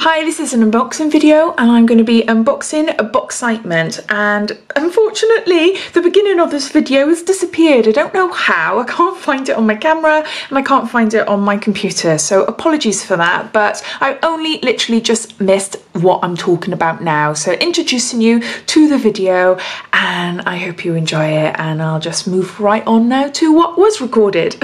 Hi, this is an unboxing video and I'm going to be unboxing a Boxcitement, and unfortunately the beginning of this video has disappeared. I don't know how. I can't find it on my camera and I can't find it on my computer, so apologies for that, but I only literally just missed what I'm talking about now. So introducing you to the video, and I hope you enjoy it, and I'll just move right on now to what was recorded.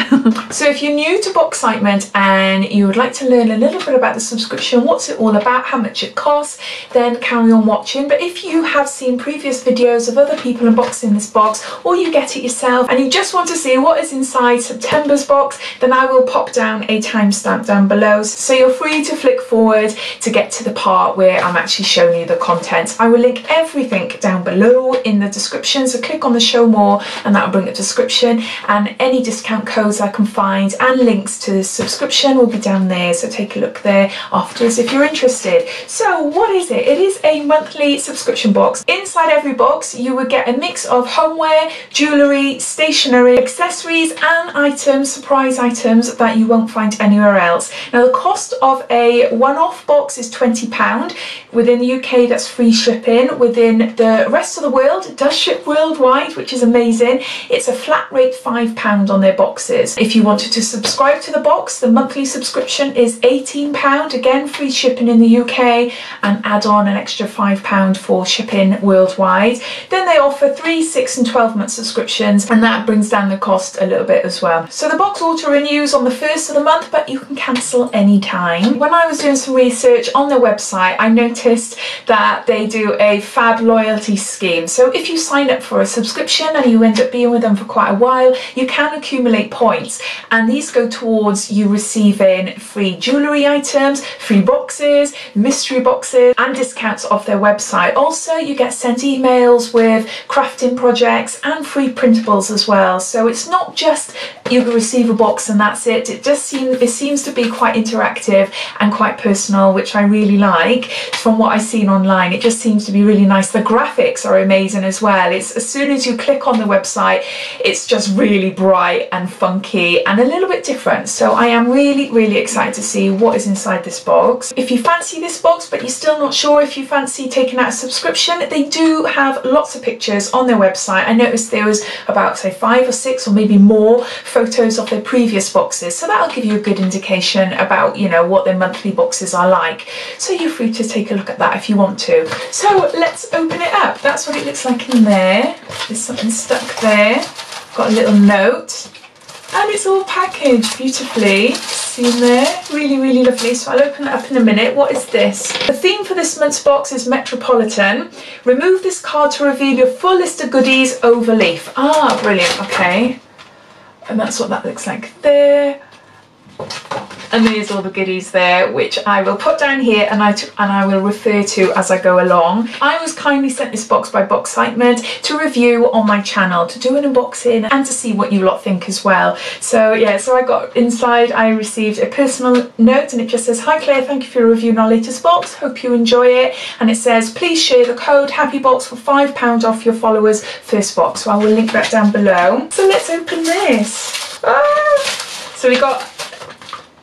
So if you're new to Boxcitement and you would like to learn a little bit about the subscription, what's it all about, how much it costs, then carry on watching. But if you have seen previous videos of other people unboxing this box, or you get it yourself and you just want to see what is inside September's box, then I will pop down a timestamp down below, so you're free to flick forward to get to the part where I'm actually showing you the contents. I will link everything down below in the description, so click on the show more and that will bring up the description, and any discount codes I can find and links to the subscription will be down there, so take a look there afterwards if you're interested. So what is it? It is a monthly subscription box. Inside every box you will get a mix of homeware, jewellery, stationery, accessories and items, surprise items that you won't find anywhere else. Now the cost of a one-off box is £20. Within the UK that's free shipping. Within the rest of the world it does ship worldwide, which is amazing. It's a flat rate £5 on their boxes. If you wanted to subscribe to the box, the monthly subscription is £18, again free shipping in the UK, and add on an extra £5 for shipping worldwide. Then they offer 3, 6 and 12 month subscriptions, and that brings down the cost a little bit as well. So the box auto renews on the 1st of the month, but you can cancel anytime. When I was doing some research on their website, I noticed that they do a fab loyalty scheme. So if you sign up for a subscription and you end up being with them for quite a while, you can accumulate points, and these go towards you receiving free jewellery items, free boxes, mystery boxes and discounts off their website. Also you get sent emails with crafting projects and free printables as well. So it's not just you receive a box and that's it. It seems to be quite interactive and quite personal, which I really like. From what I've seen online, it just seems to be really nice. The graphics are amazing as well. It's as soon as you click on the website, it's just really bright and funky and a little bit different. So I am really excited to see what is inside this box. If you fancy this box but you're still not sure if you fancy taking out a subscription, they do have lots of pictures on their website. I noticed there was about say 5 or 6 or maybe more photos of their previous boxes, so that'll give you a good indication about, you know, what their monthly boxes are like. So you're free to take a look at that if you want to. So let's open it up. That's what it looks like in there. There's something stuck there. Got a little note. And it's all packaged beautifully. See in there? Really lovely. So I'll open it up in a minute. What is this? The theme for this month's box is Metropolitan. Remove this card to reveal your full list of goodies over leaf. Ah, brilliant. Okay. And that's what that looks like there. And there's all the goodies there, which I will put down here and I will refer to as I go along. I was kindly sent this box by Boxcitement to review on my channel, to do an unboxing and to see what you lot think as well. So yeah, so I got inside, I received a personal note and it just says, "Hi Claire, thank you for reviewing our latest box, hope you enjoy it." And it says, "Please share the code HAPPYBOX for £5 off your followers' first box." So I will link that down below. So let's open this. So we got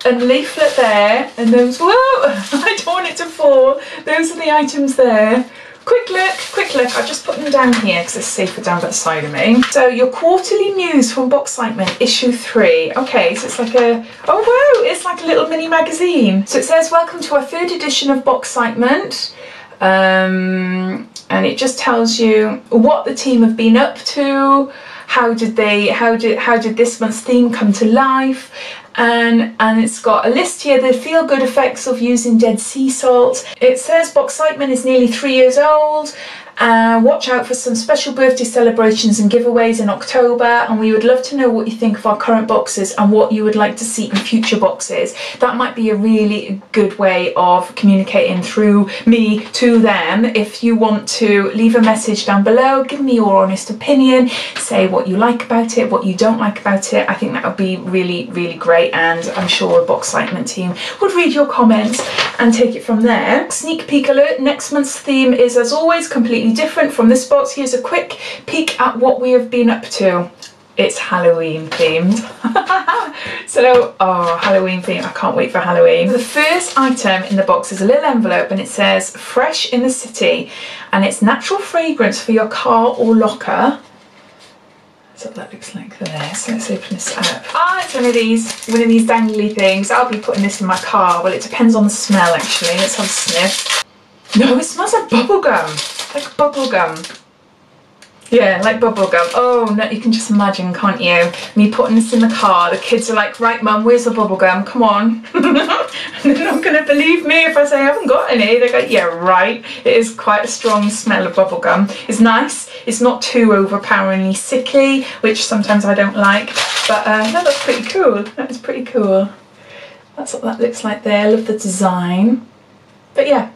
a leaflet there, and those, whoa, I don't want it to fall. Those are the items there. Quick look, I'll just put them down here because it's safer down by the side of me. So your quarterly news from Boxcitement, issue 3. Okay, so it's like a, oh wow, it's like a little mini magazine. So it says, "Welcome to our 3rd edition of Boxcitement." And it just tells you what the team have been up to, how did this month's theme come to life, and it's got a list here, the feel-good effects of using Dead Sea salt. It says Boxcitement is nearly 3 years old. Watch out for some special birthday celebrations and giveaways in October, and we would love to know what you think of our current boxes and what you would like to see in future boxes. That might be a really good way of communicating through me to them. If you want to leave a message down below, give me your honest opinion, say what you like about it, what you don't like about it. I think that would be really great, and I'm sure the Boxcitement team would read your comments and take it from there. Sneak peek alert, next month's theme is as always completely different from this box. Here's a quick peek at what we have been up to. it's Halloween themed. So, oh, Halloween theme, I can't wait for Halloween. The first item in the box is a little envelope and it says fresh in the city, and it's natural fragrance for your car or locker. That's what that looks like there. So let's open this up. Ah, it's one of these dangly things. I'll be putting this in my car. Well, it depends on the smell actually. Let's have a sniff. No, it smells like bubble gum. Like bubble gum. Yeah, like bubble gum. Oh no, you can just imagine, can't you? Me putting this in the car, the kids are like, right mum, where's the bubble gum? Come on. They're not gonna believe me if I say I haven't got any. They go, yeah, right. It is quite a strong smell of bubble gum. It's nice. It's not too overpoweringly sickly, which sometimes I don't like. But no, that's pretty cool. That is pretty cool. That's what that looks like there. I love the design. But yeah,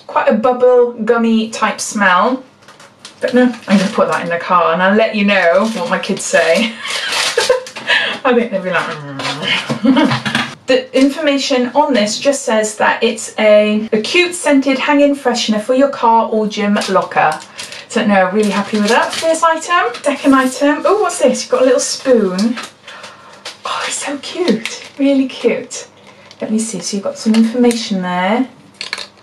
quite a bubble gummy type smell. But no, I'm going to put that in the car and I'll let you know what my kids say. I think they'll be like... The information on this just says that it's a cute scented hang-in freshener for your car or gym locker. So no, really happy with that. First item, second item. Oh, what's this? You've got a little spoon. Oh, it's so cute. Really cute. Let me see. So you've got some information there.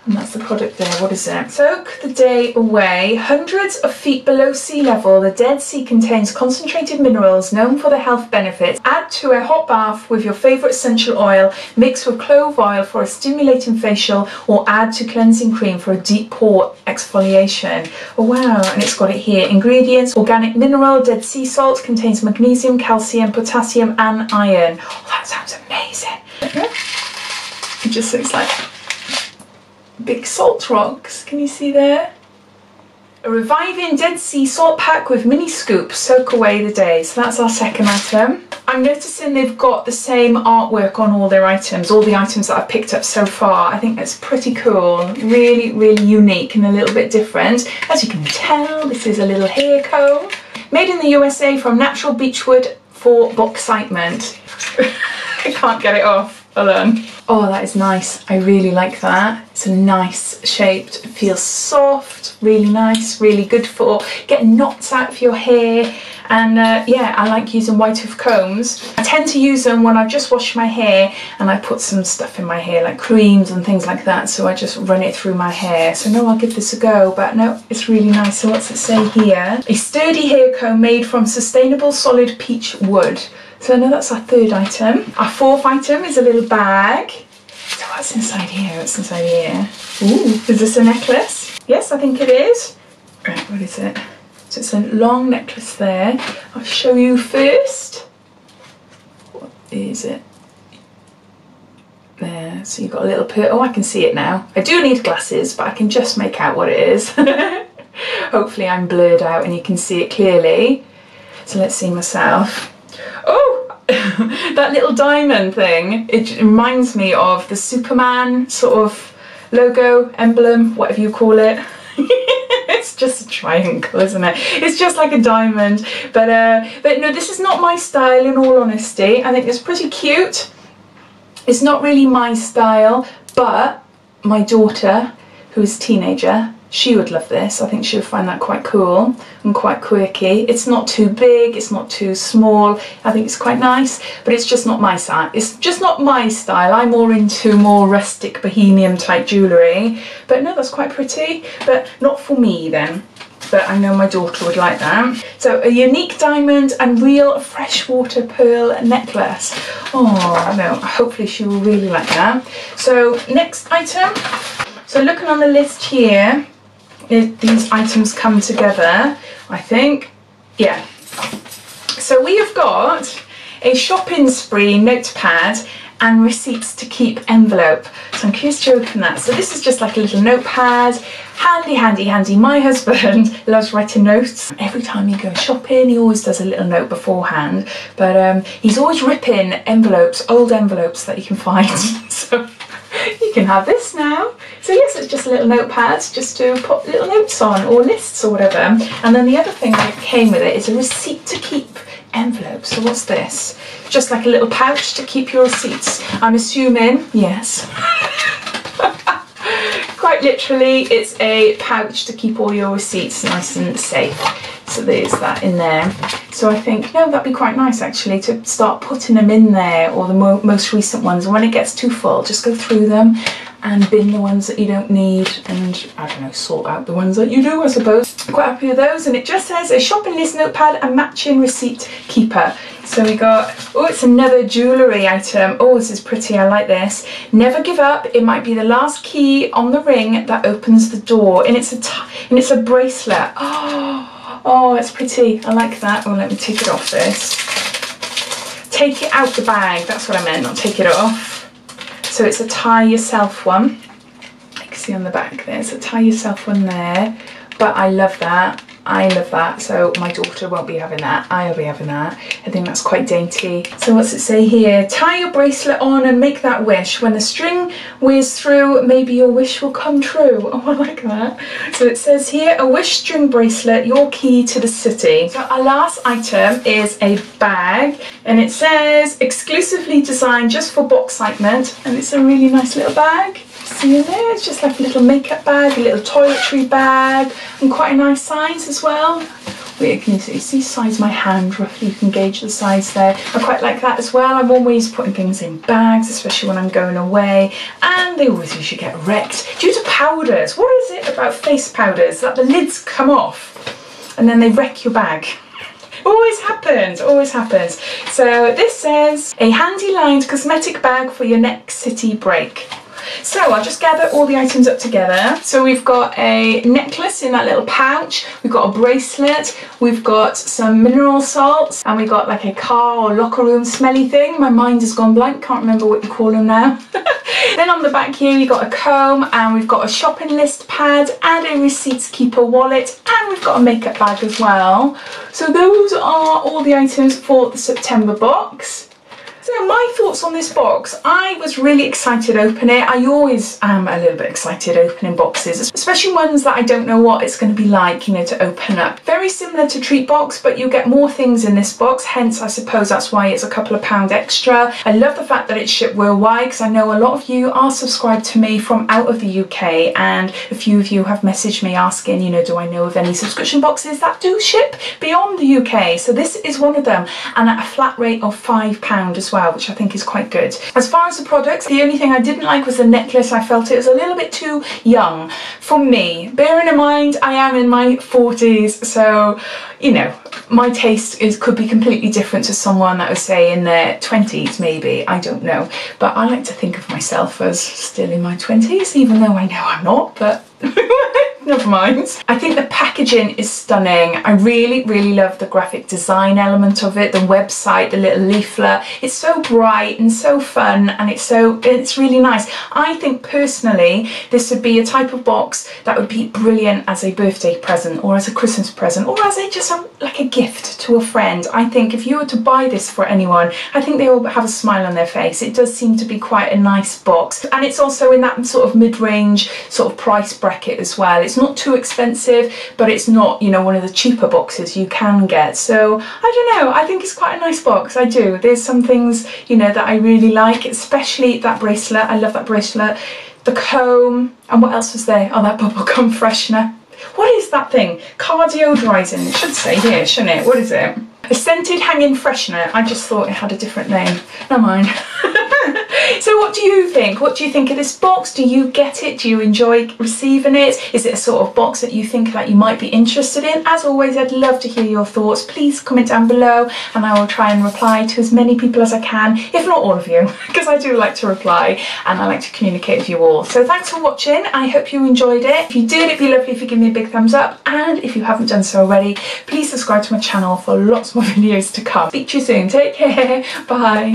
And that's the product there. What is it? Soak the day away. Hundreds of feet below sea level, the Dead Sea contains concentrated minerals known for their health benefits. Add to a hot bath with your favourite essential oil. Mix with clove oil for a stimulating facial, or add to cleansing cream for a deep pore exfoliation. Oh wow, and it's got it here. Ingredients: organic mineral, Dead Sea salt, contains magnesium, calcium, potassium and iron. Oh, that sounds amazing. It just looks like big salt rocks, can you see there? A reviving Dead Sea salt pack with mini scoops, soak away the day. So that's our second item. I'm noticing they've got the same artwork on all their items, all the items that I've picked up so far. I think that's pretty cool, really, really unique and a little bit different. As you can tell, this is a little hair comb. Made in the USA from natural beechwood for Boxcitement. I can't get it off. Hold on. Oh, that is nice. I really like that. It's a nice shaped, it feels soft, really nice, really good for getting knots out of your hair. And yeah, I like using white hoof combs. I tend to use them when I've just washed my hair and I put some stuff in my hair, like creams and things like that, so I just run it through my hair. So no, I'll give this a go, but no, it's really nice. So what's it say here? A sturdy hair comb made from sustainable solid peach wood. So no, that's our third item. Our fourth item is a little bag. So what's inside here? What's inside here? Ooh, is this a necklace? Yes, I think it is. Right, what is it? So it's a long necklace there. I'll show you first. What is it? There, so you've got a little pearl. Oh, I can see it now. I do need glasses, but I can just make out what it is. Hopefully I'm blurred out and you can see it clearly. So let's see myself. Oh, that little diamond thing, it reminds me of the Superman sort of logo, emblem, whatever you call it. It's just a triangle, isn't it? It's just like a diamond. But no, this is not my style, in all honesty. I think it's pretty cute. It's not really my style, but my daughter, who is a teenager, she would love this. I think she would find that quite cool and quite quirky. It's not too big, it's not too small. I think it's quite nice, but it's just not my style. It's just not my style. I'm more into more rustic bohemian type jewellery. But no, that's quite pretty, but not for me then. But I know my daughter would like that. So a unique diamond and real freshwater pearl necklace. Oh no, hopefully she will really like that. So next item. So looking on the list here, these items come together, I think. Yeah. So we have got a shopping spree notepad and receipts to keep envelope. So I'm curious to open that. So this is just like a little notepad. Handy, handy, handy. My husband loves writing notes. Every time he goes shopping, he always does a little note beforehand. But he's always ripping envelopes, old envelopes that he can find. So you can have this now. So yes, it's just a little notepad just to put little notes on, or lists or whatever. And then the other thing that came with it is a receipt to keep envelope. So what's this? Just like a little pouch to keep your receipts. I'm assuming, yes. Quite literally, it's a pouch to keep all your receipts nice and safe. So there's that in there. So I think, no, that'd be quite nice actually to start putting them in there, or the most recent ones, and when it gets too full, just go through them and bin the ones that you don't need, and I don't know, sort out the ones that you do, I suppose. I'm quite happy with those, and it just says a shopping list notepad and matching receipt keeper. So we got, oh, it's another jewellery item. Oh, this is pretty, I like this. Never give up, it might be the last key on the ring that opens the door. And it's a bracelet. Oh, it's pretty, I like that. Oh, let me take it off this. Take it out the bag, that's what I meant, not take it off. So it's a tie yourself one. You can see on the back there's a tie yourself one there. But I love that. I love that. So my daughter won't be having that. I'll be having that. I think that's quite dainty. So what's it say here? Tie your bracelet on and make that wish. When the string wears through, maybe your wish will come true. Oh, I like that. So it says here, a wish string bracelet, your key to the city. So our last item is a bag, and it says exclusively designed just for Boxcitement, and it's a really nice little bag. See in there, it's just like a little makeup bag, a little toiletry bag, and quite a nice size as well. Wait, can you see the size of my hand roughly? You can gauge the size there. I quite like that as well. I'm always putting things in bags, especially when I'm going away, and they always usually get wrecked due to powders. What is it about face powders that the lids come off and then they wreck your bag? Always happens, always happens. So this says a handy lined cosmetic bag for your next city break. So I'll just gather all the items up together. So we've got a necklace in that little pouch, we've got a bracelet, we've got some mineral salts, and we've got like a car or locker room smelly thing. My mind has gone blank, can't remember what you call them now. Then on the back here we've got a comb, and we've got a shopping list pad and a receipts keeper wallet, and we've got a makeup bag as well. So those are all the items for the September box. So my thoughts on this box, I was really excited to open it. I always am a little bit excited opening boxes, especially ones that I don't know what it's going to be like, you know, to open up. Very similar to Treat Box, but you get more things in this box, hence I suppose that's why it's a couple of pound extra. I love the fact that it's shipped worldwide, because I know a lot of you are subscribed to me from out of the UK, and a few of you have messaged me asking, you know, do I know of any subscription boxes that do ship beyond the UK? So this is one of them, and at a flat rate of £5 as well, which I think is quite good. As far as the products, the only thing I didn't like was the necklace. I felt it was a little bit too young for me. Bearing in mind I am in my 40s, so you know, my taste could be completely different to someone that was say in their 20s maybe, I don't know. But I like to think of myself as still in my 20s, even though I know I'm not, but never mind. I think the packaging is stunning. I really, really love the graphic design element of it, the website, the little leaflet. It's so bright and so fun, and it's really nice. I think personally this would be a type of box that would be brilliant as a birthday present, or as a Christmas present, or as like a gift to a friend. I think if you were to buy this for anyone, I think they will have a smile on their face. It does seem to be quite a nice box, and it's also in that sort of mid-range sort of price bracket as well. It's not too expensive, but it's not, you know, one of the cheaper boxes you can get. So I don't know, I think it's quite a nice box. I do. There's some things, you know, that I really like, especially that bracelet. I love that bracelet, the comb, and what else was there? Oh, that bubblegum freshener. What is that thing? Car deodorizing. It should say here, shouldn't it? What is it? A scented hanging freshener. I just thought it had a different name. Never mind. So what do you think? What do you think of this box? Do you get it? Do you enjoy receiving it? Is it a sort of box that you think that you might be interested in? As always, I'd love to hear your thoughts. Please comment down below, and I will try and reply to as many people as I can, if not all of you, because I do like to reply and I like to communicate with you all. So thanks for watching. I hope you enjoyed it. If you did, it'd be lovely if you give me a big thumbs up, and if you haven't done so already, please subscribe to my channel for lots more videos to come. Speak to you soon. Take care. Bye.